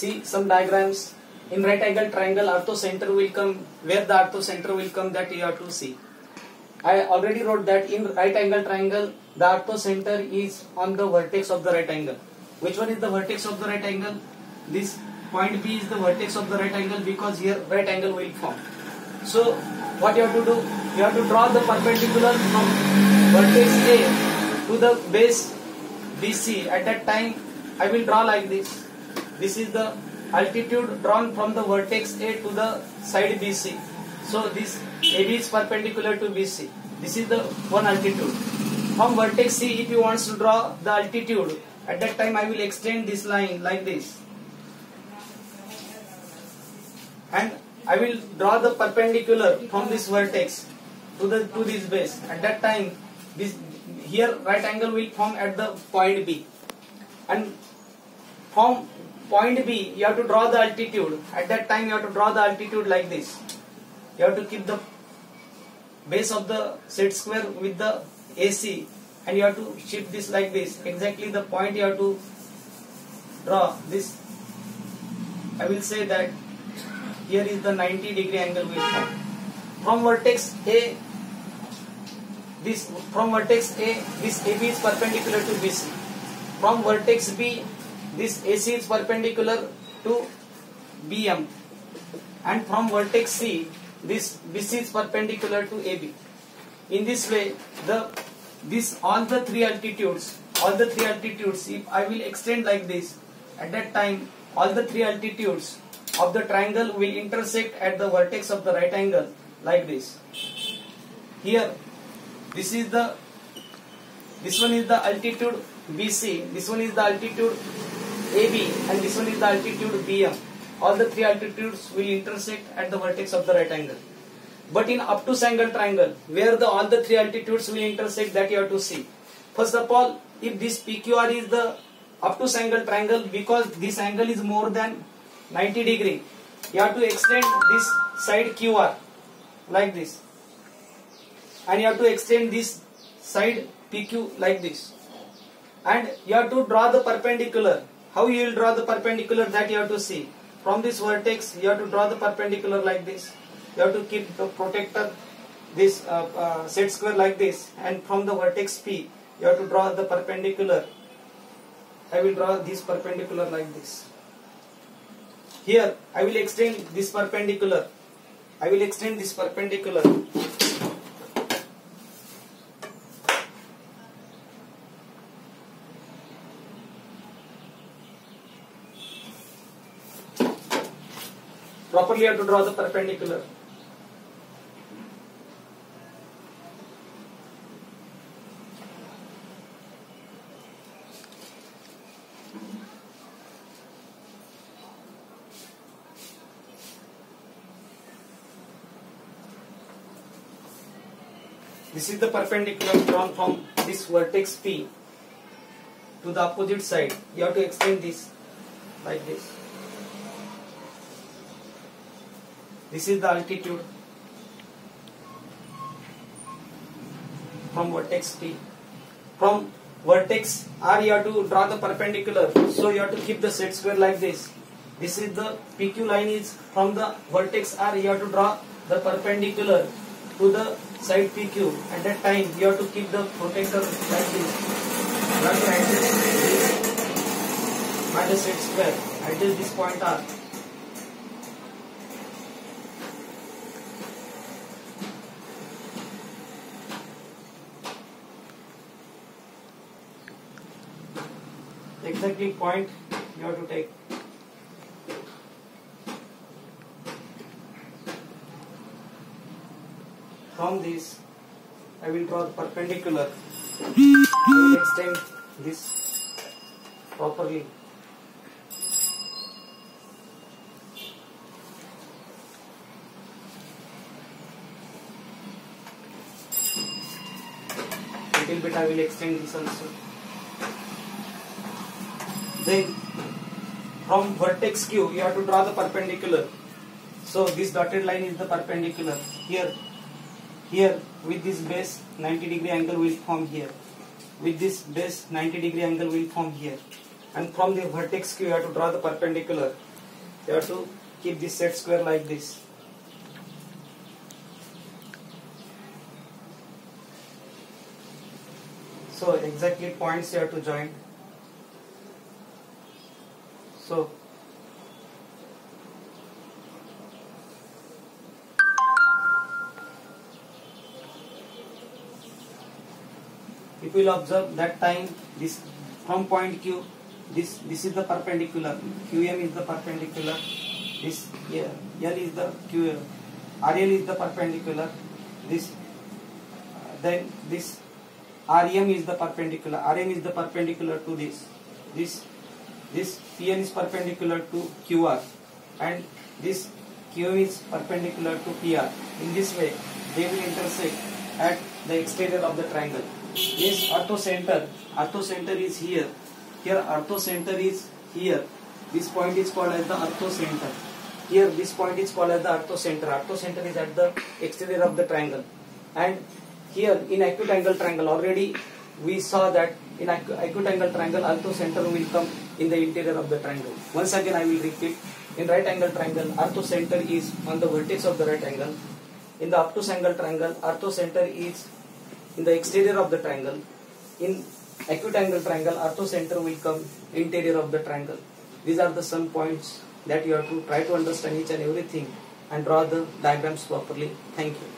see some diagrams. In right angle triangle, orthocenter will come. Where the orthocenter will come, that you have to see. I already wrote that in right angle triangle, the orthocenter is on the vertex of the right angle. Which one is the vertex of the right angle? This point B is the vertex of the right angle, because here right angle will form. So what you have to do? You have to draw the perpendicular from vertex A to the base BC. At that time, I will draw like this. This is the altitude drawn from the vertex A to the side BC. So this AB is perpendicular to BC. This is the one altitude. From vertex C, if you want to draw the altitude, at that time I will extend this line like this. And I will draw the perpendicular from this vertex to this base. At that time, this here right angle will form at the point B. And from point B, you have to draw the altitude. At that time, you have to draw the altitude like this. You have to keep the base of the set square with the AC, and you have to shift this like this. Exactly the point you have to draw this. I will say that here is the 90-degree angle will form. From vertex A, this AB is perpendicular to BC. From vertex B, this AC is perpendicular to BM. And from vertex C, this BC is perpendicular to AB. In this way, all the three altitudes, if I will extend like this, at that time, all the three altitudes of the triangle will intersect at the vertex of the right angle like this. Here, this one is the altitude BC, this one is the altitude AB, and this one is the altitude BM. All the three altitudes will intersect at the vertex of the right angle. But in obtuse angle triangle, where all the three altitudes will intersect, that you have to see. First of all, if this PQR is the obtuse angle triangle, because this angle is more than 90 degree, you have to extend this side QR like this, and you have to extend this side PQ like this, and you have to draw the perpendicular. How you will draw the perpendicular, that you have to see. From this vertex, you have to draw the perpendicular like this. You have to keep the protector, this set square like this, and from the vertex P, you have to draw the perpendicular. I will draw this perpendicular like this. Here, I will extend this perpendicular. Properly, you have to draw the perpendicular. This is the perpendicular drawn from this vertex P to the opposite side. You have to extend this like this. This is the altitude from vertex P. From vertex R, you have to draw the perpendicular. So you have to keep the set square like this. This is the PQ line is from the vertex R. You have to draw the perpendicular to the side PQ. At that time, you have to keep the protector like this. You have to adjust this by the set square. Adjust this point R. Exactly point you have to take. From this, I will draw the perpendicular. I will extend this properly. Little bit I will extend this also. Then from vertex Q, you have to draw the perpendicular. So this dotted line is the perpendicular. Here with this base 90 degree angle will form here. With this base 90 degree angle will form here. and from the vertex Q you have to draw the perpendicular. You have to keep this set square like this. So exactly points you have to join. So if you will observe that time, this from point Q, this is the perpendicular, QM is the perpendicular, this L is the Q, RL is the perpendicular, this then this RM is the perpendicular, RM is the perpendicular to this PN is perpendicular to QR, and this QM is perpendicular to PR. In this way they will intersect at the exterior of the triangle. This orthocenter is here. Here orthocenter is here. This point is called as the orthocenter. Here this point is called as the orthocenter. Orthocenter is at the exterior of the triangle. And here in acute angle triangle already we saw that in acute angle triangle orthocenter will come in the interior of the triangle. Once again I will repeat. In right angle triangle orthocenter is on the vertex of the right angle. In the obtuse angle triangle orthocenter is in the exterior of the triangle. In acute angle triangle orthocenter will come interior of the triangle. These are the some points that you have to try to understand each and everything and draw the diagrams properly. Thank you.